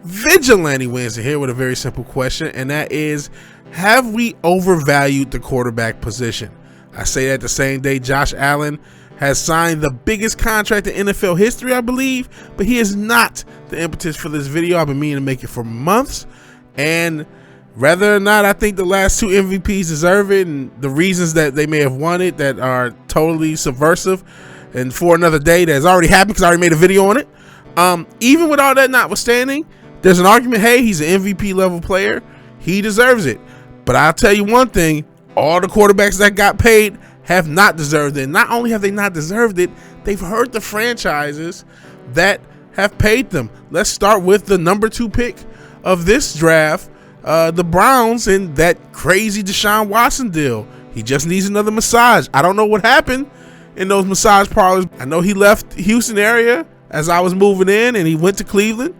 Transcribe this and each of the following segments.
VigilanteWilliamson here with a very simple question, and that is, have we overvalued the quarterback position? I say that the same day Josh Allen has signed the biggest contract in NFL history, I believe, but he is not the impetus for this video. I've been meaning to make it for months, and whether or not I think the last two MVPs deserve it, and the reasons that they may have won it that are totally subversive, and for another day that has already happened because I already made a video on it. Even with all that notwithstanding, there's an argument, hey, he's an MVP level player. He deserves it. But I'll tell you one thing, all the quarterbacks that got paid have not deserved it. Not only have they not deserved it, they've hurt the franchises that have paid them. Let's start with the number 2 pick of this draft, the Browns, and that crazy Deshaun Watson deal. He just needs another massage. I don't know what happened in those massage parlors. I know he left Houston area as I was moving in, and he went to Cleveland,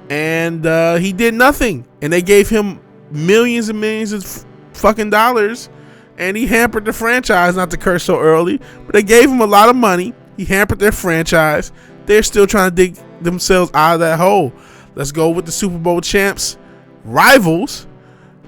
and he did nothing. And they gave him millions and millions of fucking dollars, and he hampered the franchise, not to curse so early, but they gave him a lot of money. He hampered their franchise. They're still trying to dig themselves out of that hole. Let's go with the Super Bowl champs rivals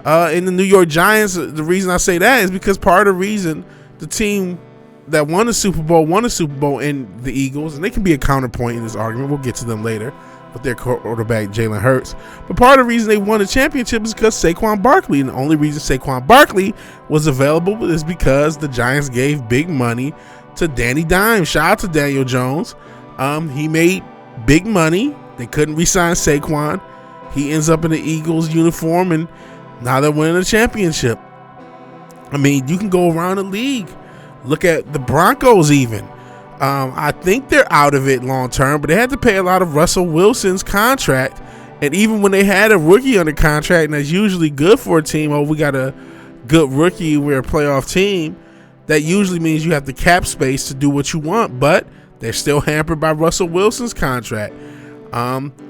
in the New York Giants. The reason I say that is because part of the reason the team that won the Super Bowl in the Eagles, and they can be a counterpoint in this argument. We'll get to them later with their quarterback, Jalen Hurts. But part of the reason they won the championship is because Saquon Barkley. And the only reason Saquon Barkley was available is because the Giants gave big money to Danny Dimes. Shout out to Daniel Jones. He made big money. They couldn't re-sign Saquon. He ends up in the Eagles uniform, and now they're winning the championship. I mean, you can go around the league. Look at the Broncos even. I think they're out of it long term, but they had to pay a lot of Russell Wilson's contract. And even when they had a rookie under contract, and that's usually good for a team, oh, we got a good rookie, we're a playoff team, that usually means you have the cap space to do what you want, but they're still hampered by Russell Wilson's contract.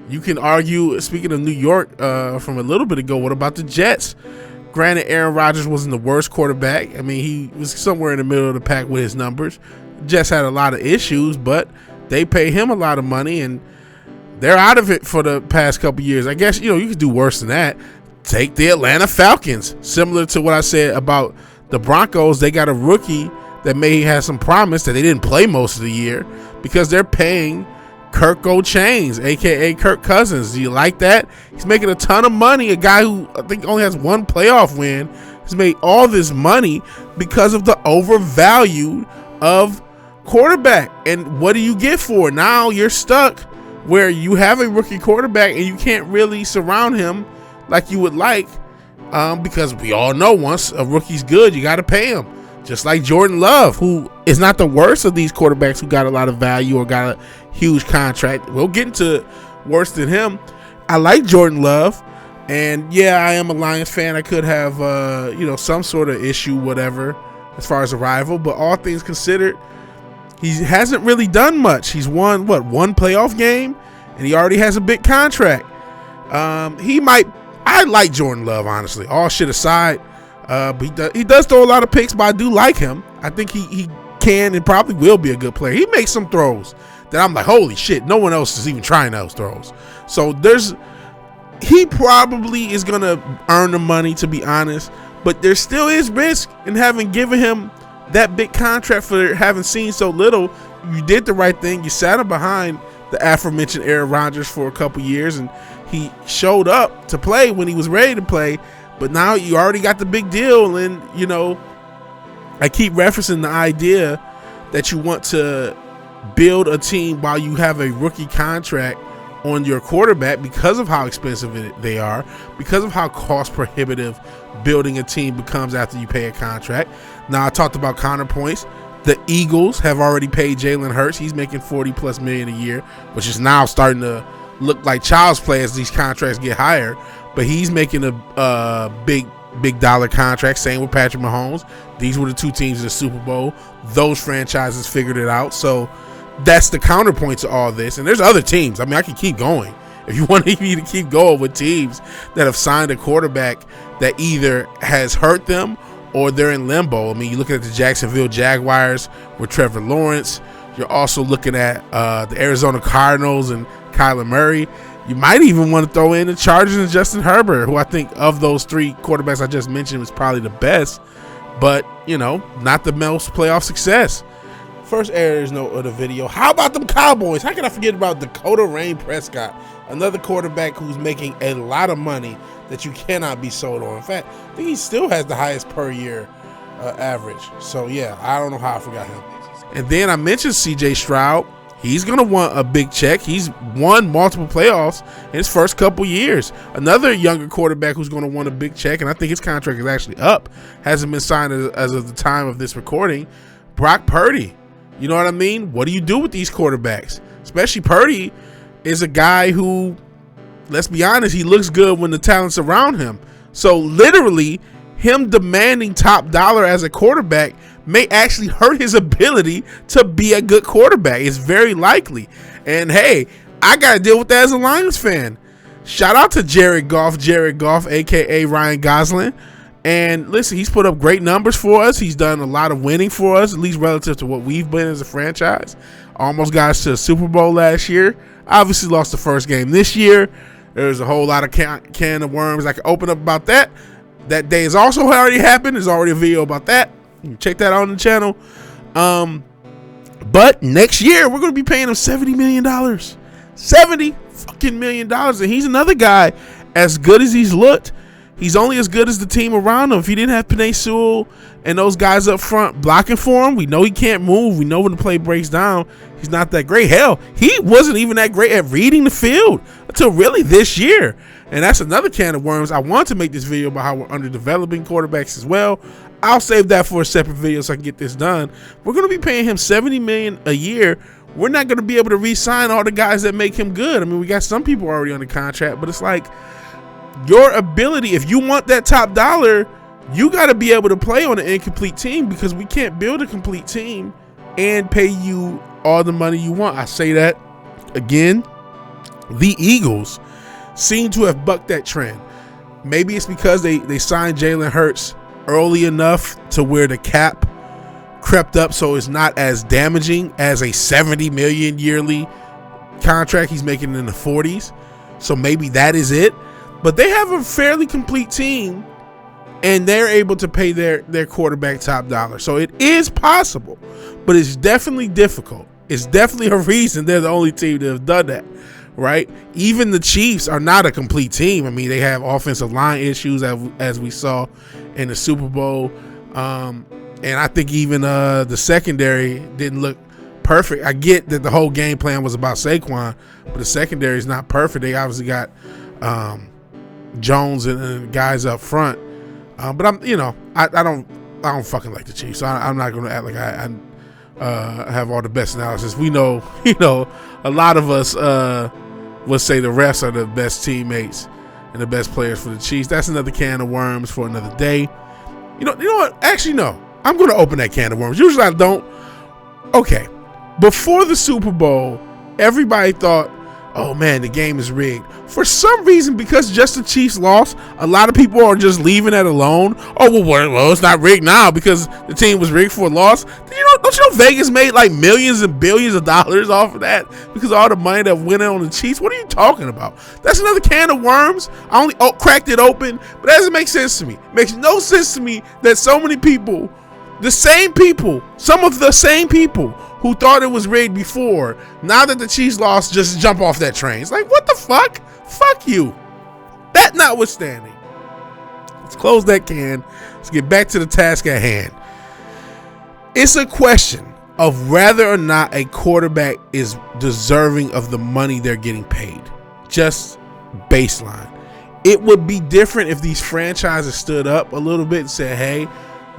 You can argue, speaking of New York from a little bit ago, what about the Jets? Granted, Aaron Rodgers wasn't the worst quarterback. I mean, he was somewhere in the middle of the pack with his numbers. Jets had a lot of issues, but they pay him a lot of money, and they're out of it for the past couple years. I guess, you could do worse than that. Take the Atlanta Falcons. Similar to what I said about the Broncos, they got a rookie that may have some promise that they didn't play most of the year because they're paying Kirk Chains, a.k.a. Kirk Cousins. Do you like that? He's making a ton of money. A guy who I think only has one playoff win has made all this money because of the overvalued of quarterback. And what do you get for it? Now you're stuck where you have a rookie quarterback and you can't really surround him like you would like, because we all know once a rookie's good, you got to pay him. Just like Jordan Love, who is not the worst of these quarterbacks who got a lot of value or got a huge contract. We'll get into worse than him. I like Jordan Love, and yeah, I am a Lions fan. I could have some sort of issue, whatever, as far as a rival, but all things considered, he hasn't really done much. He's won one playoff game, and he already has a big contract. I like Jordan Love, honestly, all shit aside. But he does throw a lot of picks, but I do like him. I think he can and probably will be a good player. He makes some throws that I'm like, holy shit, no one else is even trying those throws. So he probably is going to earn the money, to be honest, but there still is risk in having given him that big contract for having seen so little. You did the right thing. You sat him behind the aforementioned Aaron Rodgers for a couple years, and he showed up to play when he was ready to play. But now you already got the big deal, and, I keep referencing the idea that you want to build a team while you have a rookie contract on your quarterback because of how expensive they are, because of how cost prohibitive building a team becomes after you pay a contract. Now, I talked about counterpoints. The Eagles have already paid Jalen Hurts. He's making $40+ million a year, which is now starting to look like child's play as these contracts get higher. But he's making a big dollar contract. Same with Patrick Mahomes. These were the two teams in the Super Bowl. Those franchises figured it out. So that's the counterpoint to all this. And there's other teams. I mean, I can keep going. If you want me to keep going with teams that have signed a quarterback that either has hurt them or they're in limbo. I mean, you look at the Jacksonville Jaguars with Trevor Lawrence. You're also looking at the Arizona Cardinals and Kyler Murray. You might even want to throw in the Chargers and Justin Herbert, who I think of those 3 quarterbacks I just mentioned was probably the best, but, you know, not the most playoff success. First errors note of the video. How about them Cowboys? How can I forget about Dakota Rain Prescott, another quarterback who's making a lot of money that you cannot be sold on. In fact, I think he still has the highest per year average. So, yeah, I don't know how I forgot him. And then I mentioned CJ Stroud. He's going to want a big check. He's won multiple playoffs in his first couple years. Another younger quarterback who's going to want a big check, and I think his contract is actually up, hasn't been signed as of the time of this recording, Brock Purdy. You know what I mean? What do you do with these quarterbacks? Especially Purdy is a guy who, let's be honest, he looks good when the talent's around him. So literally, him demanding top dollar as a quarterback may actually hurt his ability to be a good quarterback. It's very likely. And hey, I got to deal with that as a Lions fan. Shout out to Jared Goff, aka Ryan Gosling. And listen, he's put up great numbers for us. He's done a lot of winning for us, at least relative to what we've been as a franchise. Almost got us to the Super Bowl last year. Obviously lost the first game this year. There's a whole lot of can of worms I can open up about that. That day has also already happened. There's already a video about that. You can check that out on the channel. But next year, we're going to be paying him $70 million. $70 fucking million. And he's another guy, as good as he's looked, he's only as good as the team around him. If he didn't have Penei Sewell and those guys up front blocking for him, we know he can't move. We know when the play breaks down, he's not that great. Hell, he wasn't even that great at reading the field until really this year. And that's another can of worms. I want to make this video about how we're underdeveloping quarterbacks as well. I'll save that for a separate video so I can get this done. We're going to be paying him $70 million a year. We're not going to be able to re-sign all the guys that make him good. I mean, we got some people already on the contract, but it's like your ability, if you want that top dollar, you got to be able to play on an incomplete team, because we can't build a complete team and pay you all the money you want. I say that again. The Eagles seem to have bucked that trend. Maybe it's because they signed Jalen Hurts early enough to where the cap crept up, so it's not as damaging as a $70 million yearly contract he's making in the 40s. So maybe that is it. But they have a fairly complete team, and they're able to pay their quarterback top dollar. So it is possible, but it's definitely difficult. It's definitely a reason they're the only team that have done that, right? Even the Chiefs are not a complete team. I mean, they have offensive line issues, as we saw in the Super Bowl. And I think even the secondary didn't look perfect. I get that the whole game plan was about Saquon, but the secondary is not perfect. They obviously got Jones and guys up front. But I don't fucking like the Chiefs. So I'm not going to act like I have all the best analysis. We know, a lot of us would say the refs are the best teammates and the best players for the Chiefs. That's another can of worms for another day. You know what? Actually, no. I'm going to open that can of worms. Usually I don't. Okay. Before the Super Bowl, everybody thought, oh man, the game is rigged. For some reason, because just the Chiefs lost, a lot of people are just leaving that alone. Oh, well, it's not rigged now because the team was rigged for a loss. Don't you know Vegas made like millions and billions of dollars off of that because of all the money that went in on the Chiefs? What are you talking about? That's another can of worms. I only cracked it open, but that doesn't make sense to me. It makes no sense to me that so many people, some of the same people who thought it was rigged before, now that the Chiefs lost, just jump off that train. It's like, what the fuck? Fuck you. That notwithstanding, let's close that can. Let's get back to the task at hand. It's a question of whether or not a quarterback is deserving of the money they're getting paid. Just baseline. It would be different if these franchises stood up a little bit and said, hey,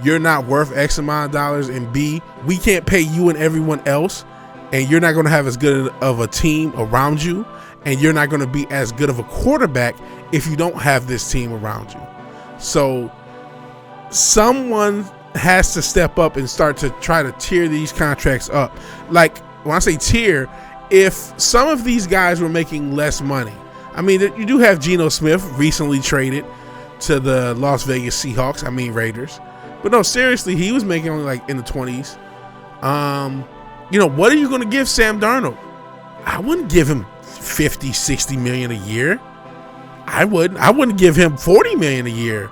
you're not worth X amount of dollars, and B, we can't pay you and everyone else, and you're not going to have as good of a team around you, and you're not going to be as good of a quarterback if you don't have this team around you. So someone has to step up and start to try to tier these contracts up. Like, when I say tier, if some of these guys were making less money, I mean, you do have Geno Smith recently traded to the Las Vegas Seahawks, Raiders. But no, seriously, he was making only like in the 20s. What are you going to give Sam Darnold? I wouldn't give him 50, 60 million a year. I wouldn't give him 40 million a year.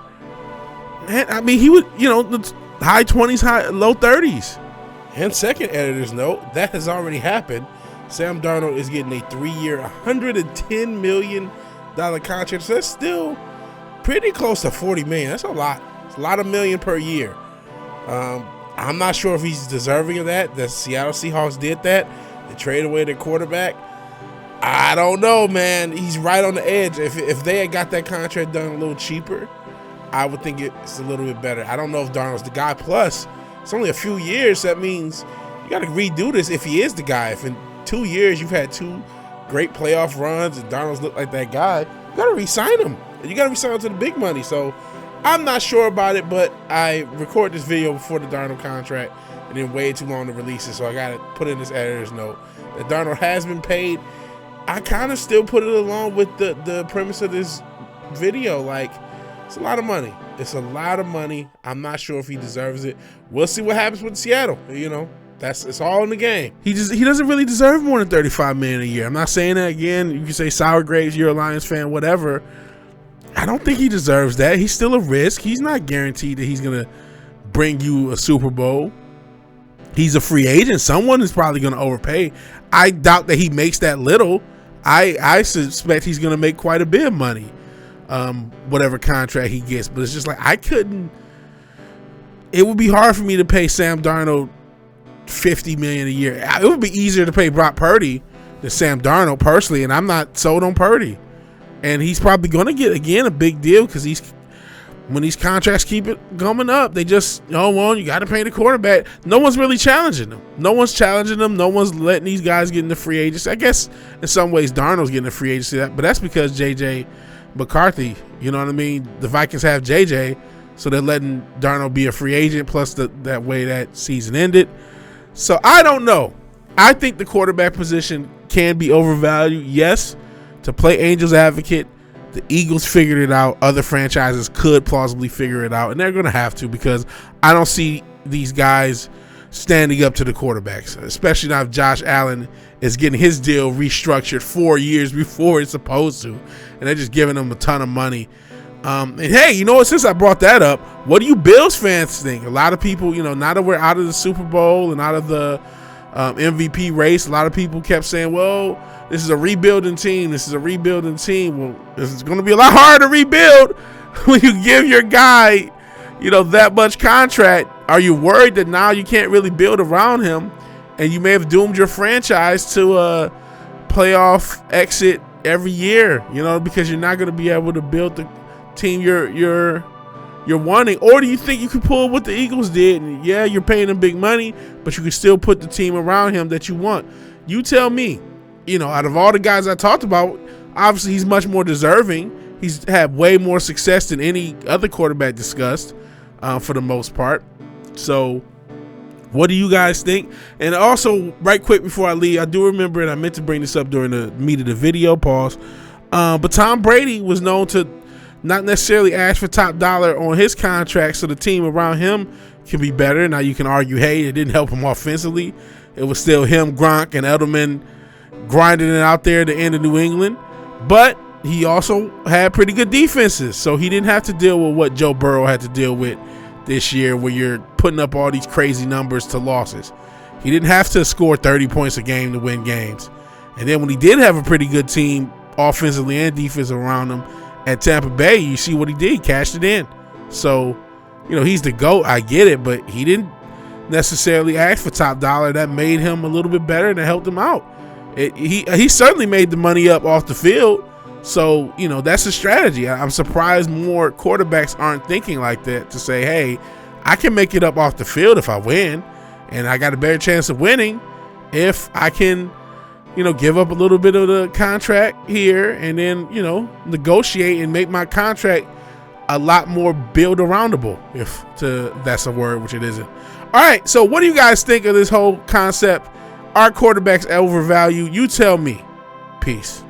And I mean, he would, high 20s, low 30s. And second editor's note, that has already happened. Sam Darnold is getting a 3-year, $110 million contract. So that's still pretty close to 40 million. That's a lot. It's a lot of million per year. I'm not sure if he's deserving of that. The Seattle Seahawks did that. They traded away their quarterback. I don't know, man. He's right on the edge. If they had got that contract done a little cheaper, I would think it's a little bit better. I don't know if Darnold's the guy. Plus, it's only a few years. That means you got to redo this if he is the guy. If in 2 years you've had 2 great playoff runs and Darnold's looked like that guy, you got to re-sign him. You got to re-sign him to the big money. So I'm not sure about it, but I recorded this video before the Darnold contract and then waited too long to release it. So I got to put in this editor's note that Darnold has been paid. I kind of still put it along with the premise of this video. Like, it's a lot of money. It's a lot of money. I'm not sure if he deserves it. We'll see what happens with Seattle. It's all in the game. He doesn't really deserve more than $35 million a year. I'm not saying that again. You can say sour grapes, you're a Lions fan, whatever. I don't think he deserves that. He's still a risk. He's not guaranteed that he's gonna bring you a Super Bowl. He's a free agent. Someone is probably gonna overpay. I doubt that he makes that little. I suspect he's gonna make quite a bit of money, whatever contract he gets. But it's just like it would be hard for me to pay Sam Darnold $50 million a year. It would be easier to pay Brock Purdy than Sam Darnold personally, and I'm not sold on Purdy. And he's probably going to get, again, a big deal because when these contracts keep it coming up, they just, you got to pay the quarterback. No one's really challenging them. No one's letting these guys get into free agency. I guess in some ways Darnold's getting a free agency, but that's because J.J. McCarthy, you know what I mean? The Vikings have J.J., so they're letting Darnold be a free agent, plus that way that season ended. So I don't know. I think the quarterback position can be overvalued, yes. To play Angels advocate, the Eagles figured it out. Other franchises could plausibly figure it out, and they're going to have to because I don't see these guys standing up to the quarterbacks, especially now if Josh Allen is getting his deal restructured 4 years before it's supposed to, and they're just giving him a ton of money. And hey, you know what? Since I brought that up, what do you Bills fans think? A lot of people, now that we're out of the Super Bowl and out of the MVP race, a lot of people kept saying, well, this is a rebuilding team. Well, it's going to be a lot harder to rebuild when you give your guy, that much contract. Are you worried that now you can't really build around him and you may have doomed your franchise to a playoff exit every year, because you're not going to be able to build the team you're wanting? Or do you think you can pull what the Eagles did? And yeah, you're paying him big money, but you can still put the team around him that you want. You tell me. Out of all the guys I talked about, obviously he's much more deserving. He's had way more success than any other quarterback discussed, for the most part. So what do you guys think? And also, right quick before I leave, I do remember, and I meant to bring this up during the meat of the video, pause. But Tom Brady was known to not necessarily ask for top dollar on his contract so the team around him can be better. Now you can argue, hey, it didn't help him offensively. It was still him, Gronk, and Edelman grinding it out there to end of New England. But he also had pretty good defenses, so he didn't have to deal with what Joe Burrow had to deal with this year, where you're putting up all these crazy numbers to losses. He didn't have to score 30 points a game to win games. And then when he did have a pretty good team offensively and defensive around him at Tampa Bay, you see what he did. He cashed it in. So, he's the GOAT. I get it, but he didn't necessarily ask for top dollar. That made him a little bit better and it helped him out. He certainly made the money up off the field. So, that's a strategy. I'm surprised more quarterbacks aren't thinking like that, to say, hey, I can make it up off the field if I win, and I got a better chance of winning if I can, give up a little bit of the contract here and then, negotiate and make my contract a lot more build-aroundable, if that's a word, which it isn't. All right, so what do you guys think of this whole concept? Are quarterbacks overvalued? You tell me. Peace.